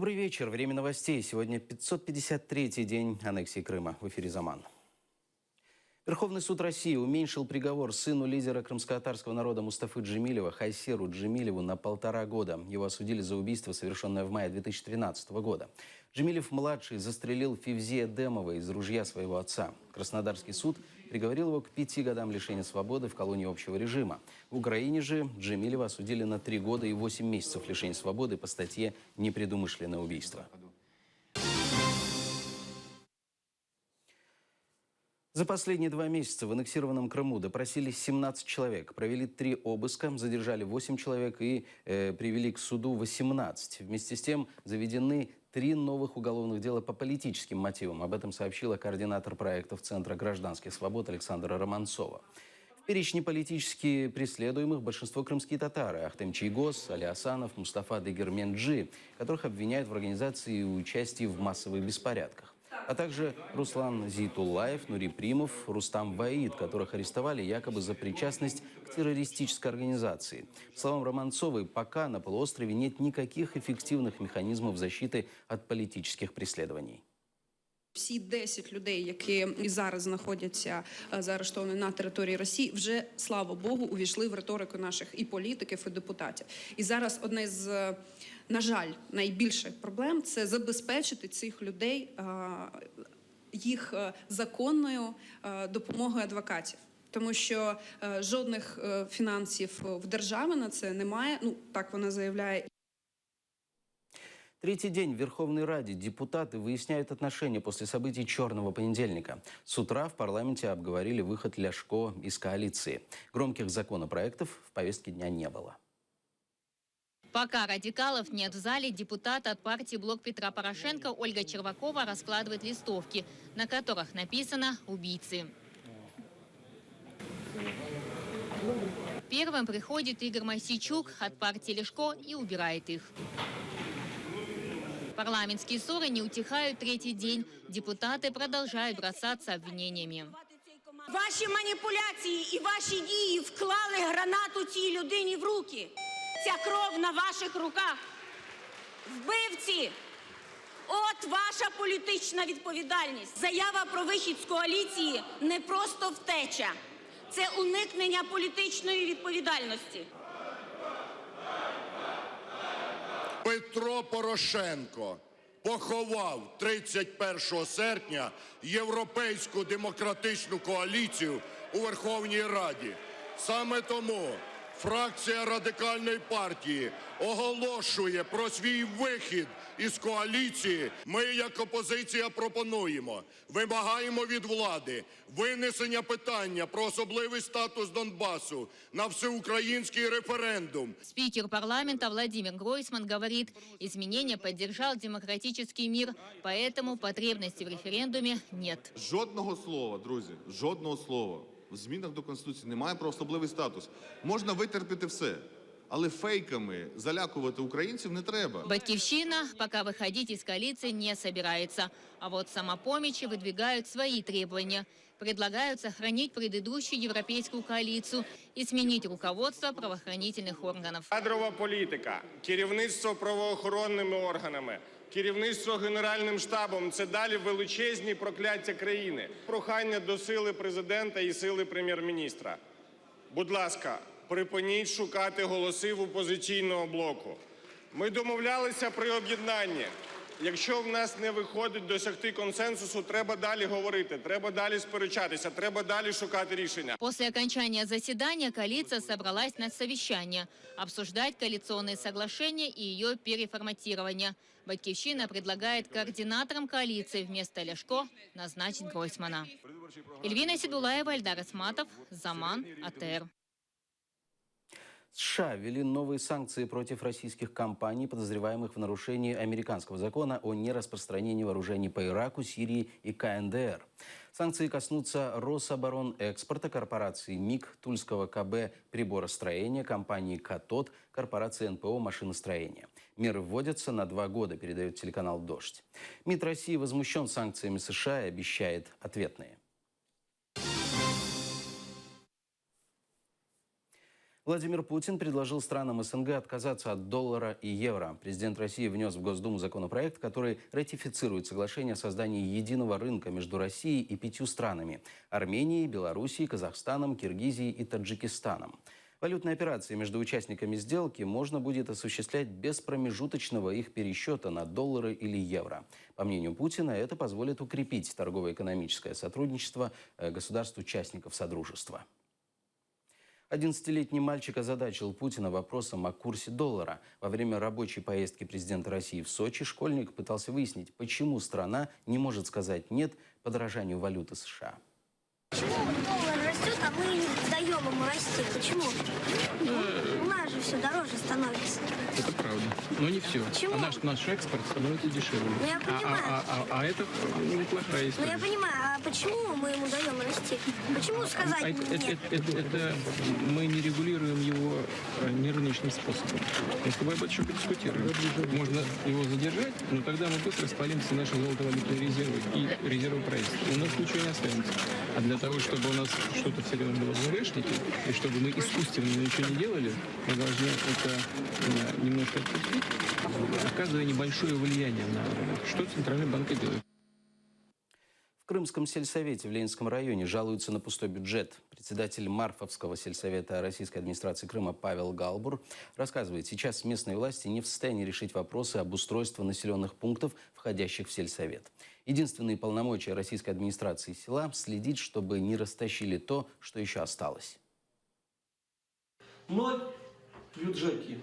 Добрый вечер. Время новостей. Сегодня 553-й день аннексии Крыма. В эфире «Заман». Верховный суд России уменьшил приговор сыну лидера крымско-татарского народа Мустафы Джемилева, Хайсеру Джемилеву, на 1,5 года. Его осудили за убийство, совершенное в мае 2013 года. Джемилев-младший застрелил Фивзия Демова из ружья своего отца. Краснодарский суд приговорил его к 5 годам лишения свободы в колонии общего режима. В Украине же Джемилева осудили на 3 года и 8 месяцев лишения свободы по статье «Непредумышленное убийство». За последние 2 месяца в аннексированном Крыму допросили 17 человек, провели 3 обыска, задержали 8 человек и привели к суду 18. Вместе с тем заведены 3 новых уголовных дела по политическим мотивам. Об этом сообщила координатор проектов Центра гражданских свобод Александра Романцова. В перечне политически преследуемых большинство крымские татары: Ахтем Чийгоз, Али Асанов, Мустафа Дегерменджи, которых обвиняют в организации и участии в массовых беспорядках. А также Руслан Зейтуллаев, Нури Примов, Рустам Ваид, которых арестовали якобы за причастность к террористической организации. По словам Романцовой, пока на полуострове нет никаких эффективных механизмов защиты от политических преследований. Всі 10 людей, які і зараз знаходяться заарештовані на території Росії, вже, слава Богу, увійшли в риторику наших і політиків, і депутатів. І зараз одне з, на жаль, найбільших проблем – це забезпечити цих людей їх законною допомогою адвокатів. Тому що жодних фінансів в державі на це немає, ну, так вона заявляє. Третий день в Верховной Раде депутаты выясняют отношения после событий «Черного понедельника». С утра в парламенте обговорили выход Ляшко из коалиции. Громких законопроектов в повестке дня не было. Пока радикалов нет в зале, депутат от партии «Блок Петра Порошенко» Ольга Червакова раскладывает листовки, на которых написано «Убийцы». Первым приходит Игорь Мосейчук от партии Ляшко и убирает их. Парламентские ссоры не утихают третий день. Депутаты продолжают бросаться обвинениями. Ваші маніпуляції і ваші дії вклали гранату цій людині в руки. Ця кров на ваших руках. Вбивці! От ваша політична відповідальність. Заява про вихід з коаліції не просто втеча. Це уникнення політичної відповідальності. Петро Порошенко поховав 31 серпня Європейську демократичну коаліцію у Верховній Раді. Саме тому фракція Радикальної партії оголошує про свій вихід із коаліції. Ми, як опозиція, пропонуємо, вимагаємо від влади винесення питання про особливий статус Донбасу на всеукраїнський референдум. Спикер парламента Владимир Гройсман говорит, изменения поддержал демократический мир, поэтому потребности в референдуме нет. Жодного слова, друзі, жодного слова в змінах до Конституції немає про особливий статус. Можна витерпіти все, але фейками залякувати українців не треба. Батькивщина пока выходить из коалиции не собирается. А вот самопомощи выдвигают свои требования. Предлагают сохранить предыдущую европейскую коалицию и сменить руководство правоохранительных органов. Кадрова політика, керівництво правоохоронними органами, керівництво Генеральним штабом – це далі величезні прокляття країни. Прохання до сили президента і сили прем'єр-міністра. Будь ласка, припиніть шукати голосів опозиційного блоку. Ми домовлялися при об'єднанні. Якщо в нас не виходить досягти консенсусу, треба далі говорити, треба далі сперечатися, треба далі шукати рішення. После окончания заседания коалиция собралась на совещание обсуждать коалиционные соглашения и ее переформатирование. Батькивщина предлагает координаторам коалиции вместо Ляшко назначить Гройсмана. Эльвина Седулаева, Эльдар Исматов, Заман, АТР. США ввели новые санкции против российских компаний, подозреваемых в нарушении американского закона о нераспространении вооружений по Ираку, Сирии и КНДР. Санкции коснутся Рособоронэкспорта, корпорации МИГ, Тульского КБ приборостроения, компании «Катод», корпорации НПО «Машиностроение». Меры вводятся на 2 года, передает телеканал «Дождь». МИД России возмущен санкциями США и обещает ответные. Владимир Путин предложил странам СНГ отказаться от доллара и евро. Президент России внес в Госдуму законопроект, который ратифицирует соглашение о создании единого рынка между Россией и 5 странами – Арменией, Белоруссией, Казахстаном, Киргизией и Таджикистаном. Валютные операции между участниками сделки можно будет осуществлять без промежуточного их пересчета на доллары или евро. По мнению Путина, это позволит укрепить торгово-экономическое сотрудничество государств-участников Содружества. 11-летний мальчик озадачил Путина вопросом о курсе доллара. Во время рабочей поездки президента России в Сочи школьник пытался выяснить, почему страна не может сказать «нет» подорожанию валюты США. Почему доллар растет, а мы не даем ему расти? Почему? У нас же все дороже становится. Это правда. Но не все. Почему? Наш экспорт становится дешевле. Ну, я понимаю. А это неплохая Ну, история. я понимаю, а почему мы ему даем расти? Почему сказать нет? Это мы не регулируем его нерыночным способом. Мы с тобой об этом еще подискутируем. Можно его задержать, но тогда мы быстро спалим все наши золотовалютные резервы и резервы правительства. У нас ничего не останется. А для того, чтобы у нас что-то все время было в ЗВшнике, и чтобы мы искусственно ничего не делали, мы должны это немножко отпустить, оказывая небольшое влияние на что Центральный банк и делает. В Крымском сельсовете в Ленинском районе жалуются на пустой бюджет. Председатель Марфовского сельсовета Российской администрации Крыма Павел Галбур рассказывает, сейчас местные власти не в состоянии решить вопросы об устройстве населенных пунктов, входящих в сельсовет. Единственные полномочия российской администрации села – следить, чтобы не растащили то, что еще осталось. 0 в бюджете.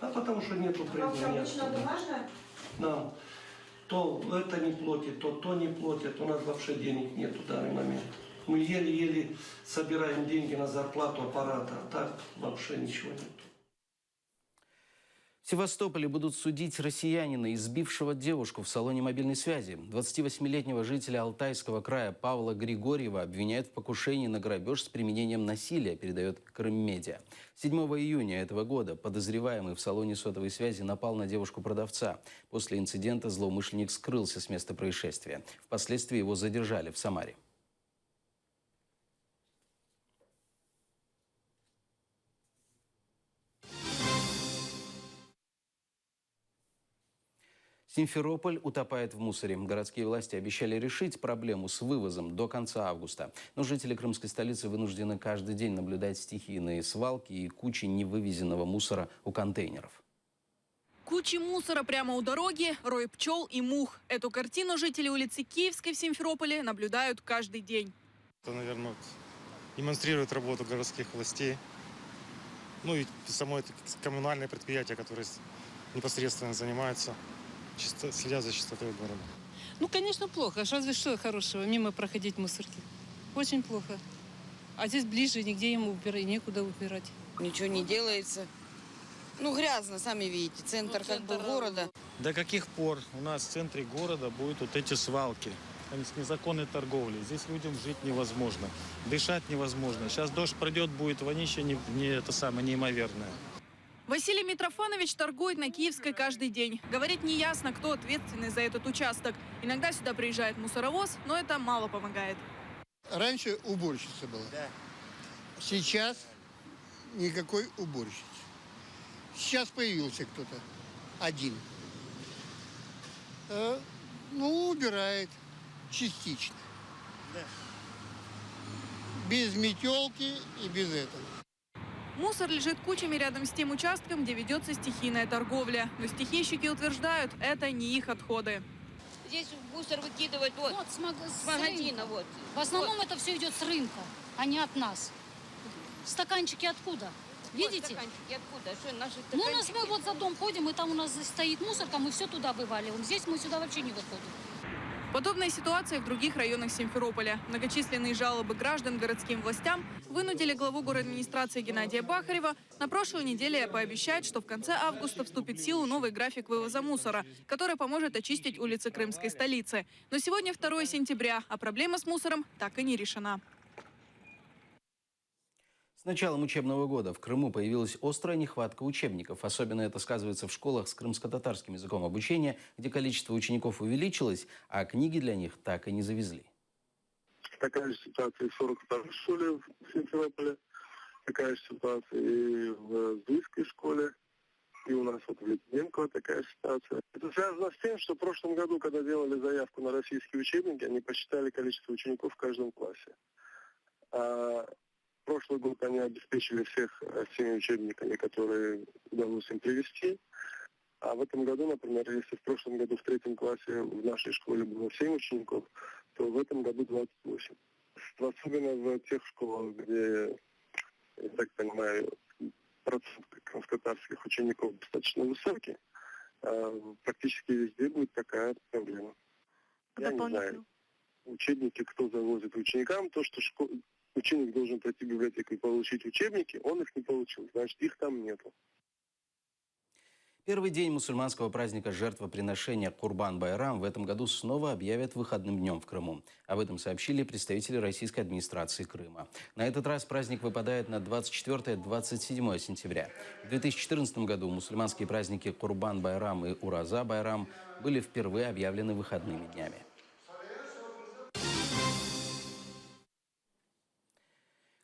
А потому что нету предложения. Нам то это не платит, то не платит. У нас вообще денег нету в данный момент. Мы еле-еле собираем деньги на зарплату аппарата. А так вообще ничего нет. В Севастополе будут судить россиянина, избившего девушку в салоне мобильной связи. 28-летнего жителя Алтайского края Павла Григорьева обвиняют в покушении на грабеж с применением насилия, передает Крыммедиа. 7 июня этого года подозреваемый в салоне сотовой связи напал на девушку-продавца. После инцидента злоумышленник скрылся с места происшествия. Впоследствии его задержали в Самаре. Симферополь утопает в мусоре. Городские власти обещали решить проблему с вывозом до конца августа. Но жители крымской столицы вынуждены каждый день наблюдать стихийные свалки и кучи невывезенного мусора у контейнеров. Кучи мусора прямо у дороги, рой пчел и мух. Эту картину жители улицы Киевской в Симферополе наблюдают каждый день. Это, наверное, демонстрирует работу городских властей. Ну и само это коммунальное предприятие, которое непосредственно занимается, следят за чистотой города. Ну, конечно, плохо. Разве что хорошего, мимо проходить мусорки. Очень плохо. А здесь ближе, нигде ему убирать, некуда убирать. Ничего не делается. Ну, грязно, сами видите, центр как бы города. До каких пор у нас в центре города будут вот эти свалки? Они с незаконной торговлей. Здесь людям жить невозможно, дышать невозможно. Сейчас дождь пройдет, будет вонище неимоверное. Василий Митрофанович торгует на Киевской каждый день. Говорит, неясно, кто ответственный за этот участок. Иногда сюда приезжает мусоровоз, но это мало помогает. Раньше уборщица была. Да. Сейчас никакой уборщицы. Сейчас появился кто-то один. Ну, убирает частично. Да. Без метелки и без этого. Мусор лежит кучами рядом с тем участком, где ведется стихийная торговля. Но стихийщики утверждают, это не их отходы. Здесь мусор выкидывают вот с магазина. Вот. В основном это все идет с рынка, а не от нас. Стаканчики откуда? Видите? Вот стаканчики откуда? Что, наши стаканчики? Ну, у нас мы вот за дом ходим, и там у нас стоит мусорка, мы все туда вываливаем. Здесь мы сюда вообще не выходим. Подобная ситуация в других районах Симферополя. Многочисленные жалобы граждан городским властям вынудили главу городадминистрации Геннадия Бахарева на прошлой неделе пообещать, что в конце августа вступит в силу новый график вывоза мусора, который поможет очистить улицы крымской столицы. Но сегодня 2 сентября, а проблема с мусором так и не решена. С началом учебного года в Крыму появилась острая нехватка учебников. Особенно это сказывается в школах с крымско-татарским языком обучения, где количество учеников увеличилось, а книги для них так и не завезли. Такая же ситуация в 42-й школе в Симферополе. Такая же ситуация и в Зуйской школе, и у нас вот в Литвиненко такая ситуация. Это связано с тем, что в прошлом году, когда делали заявку на российские учебники, они посчитали количество учеников в каждом классе. А прошлый год они обеспечили всех всеми учебниками, которые удалось им привезти. А в этом году, например, если в прошлом году в 3 классе в нашей школе было 7 учеников, то в этом году 28. Особенно в тех школах, где, я так понимаю, процент крымско-татарских учеников достаточно высокий, практически везде будет такая проблема. Я не знаю, учебники кто завозит ученикам, то, что ученик должен пройти в библиотеку и получить учебники, он их не получил, значит, их там нету. Первый день мусульманского праздника жертвоприношения Курбан-Байрам в этом году снова объявят выходным днем в Крыму. Об этом сообщили представители российской администрации Крыма. На этот раз праздник выпадает на 24-27 сентября. В 2014 году мусульманские праздники Курбан-Байрам и Ураза-Байрам были впервые объявлены выходными днями.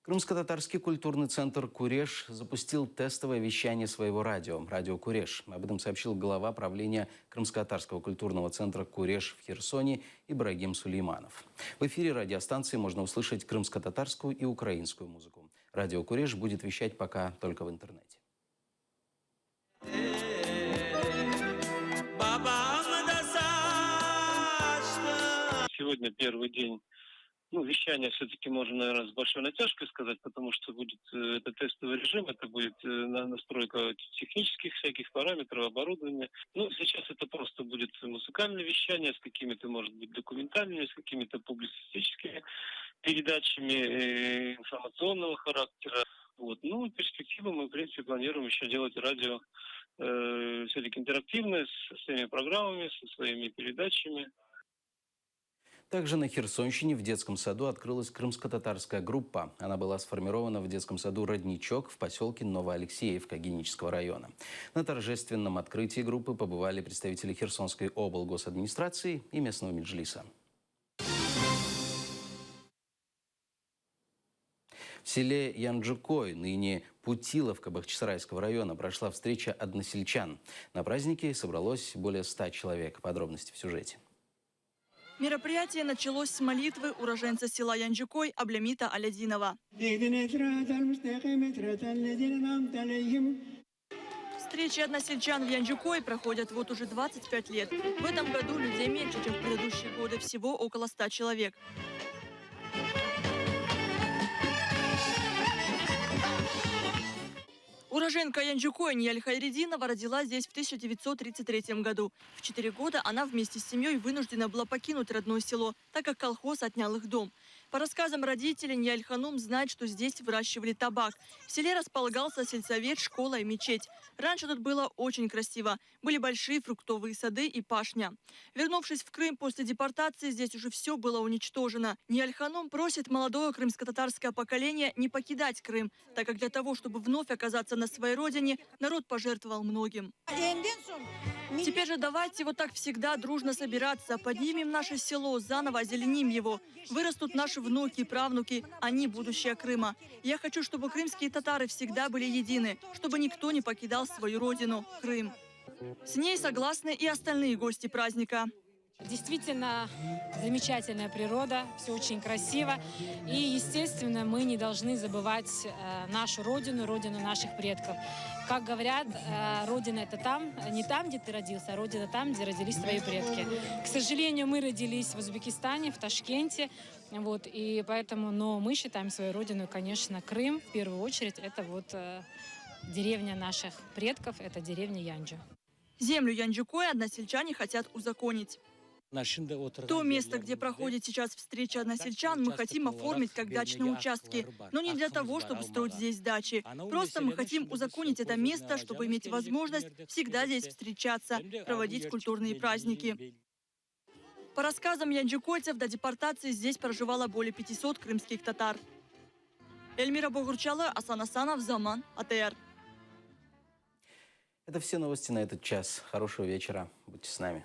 Крымско-татарский культурный центр «Куреш» запустил тестовое вещание своего радио «Куреш». Об этом сообщил глава правления Крымско-татарского культурного центра «Куреш» в Херсоне Ибрагим Сулейманов. В эфире радиостанции можно услышать крымско-татарскую и украинскую музыку. Радио «Куреш» будет вещать пока только в интернете. Сегодня первый день. Вещание все-таки можно, наверное, с большой натяжкой сказать, потому что будет это тестовый режим, это будет настройка технических всяких параметров, оборудования. Сейчас это просто будет музыкальное вещание с какими-то, может быть, документальными, с какими-то публицистическими передачами информационного характера. В перспективе мы, в принципе, планируем еще делать радио все-таки интерактивное, со своими программами, со своими передачами. Также на Херсонщине в детском саду открылась крымско-татарская группа. Она была сформирована в детском саду «Родничок» в поселке Новоалексеевка Генического района. На торжественном открытии группы побывали представители Херсонской облгосадминистрации и местного меджлиса. В селе Янджукой, ныне Путиловка Бахчисарайского района, прошла встреча односельчан. На празднике собралось более 100 человек. Подробности в сюжете. Мероприятие началось с молитвы уроженца села Янджукой Аблямита Алядинова. Встречи односельчан в Янджукой проходят вот уже 25 лет. В этом году людей меньше, чем в предыдущие годы, всего около 100 человек. Уроженка Янджукой Нияль Хайрединова родилась здесь в 1933 году. В 4 года она вместе с семьей вынуждена была покинуть родное село, так как колхоз отнял их дом. По рассказам родителей, Нияль Ханум знает, что здесь выращивали табак. В селе располагался сельсовет, школа и мечеть. Раньше тут было очень красиво. Были большие фруктовые сады и пашня. Вернувшись в Крым после депортации, здесь уже все было уничтожено. Нияль Ханум просит молодое крымско-татарское поколение не покидать Крым, так как для того, чтобы вновь оказаться на своей родине, народ пожертвовал многим. Теперь же давайте вот так всегда дружно собираться, поднимем наше село, заново озеленим его. Вырастут наши внуки и правнуки, они будущее Крыма. Я хочу, чтобы крымские татары всегда были едины, чтобы никто не покидал свою родину, Крым. С ней согласны и остальные гости праздника. Действительно замечательная природа, все очень красиво. И, естественно, мы не должны забывать нашу родину, родину наших предков. Как говорят, родина – это там, не там, где ты родился, а родина там, где родились твои предки. К сожалению, мы родились в Узбекистане, в Ташкенте, и поэтому, но мы считаем свою родину, конечно, Крым, в первую очередь, это деревня наших предков, это деревня Янджу. Землю Янджукой односельчане хотят узаконить. То место, где проходит сейчас встреча односельчан, мы хотим оформить как дачные участки. Но не для того, чтобы строить здесь дачи. Просто мы хотим узаконить это место, чтобы иметь возможность всегда здесь встречаться, проводить культурные праздники. По рассказам янджукойцев, до депортации здесь проживало более 500 крымских татар. Эльмира Богурчалы, Асан Асанов, Заман, АТР. Это все новости на этот час. Хорошего вечера. Будьте с нами.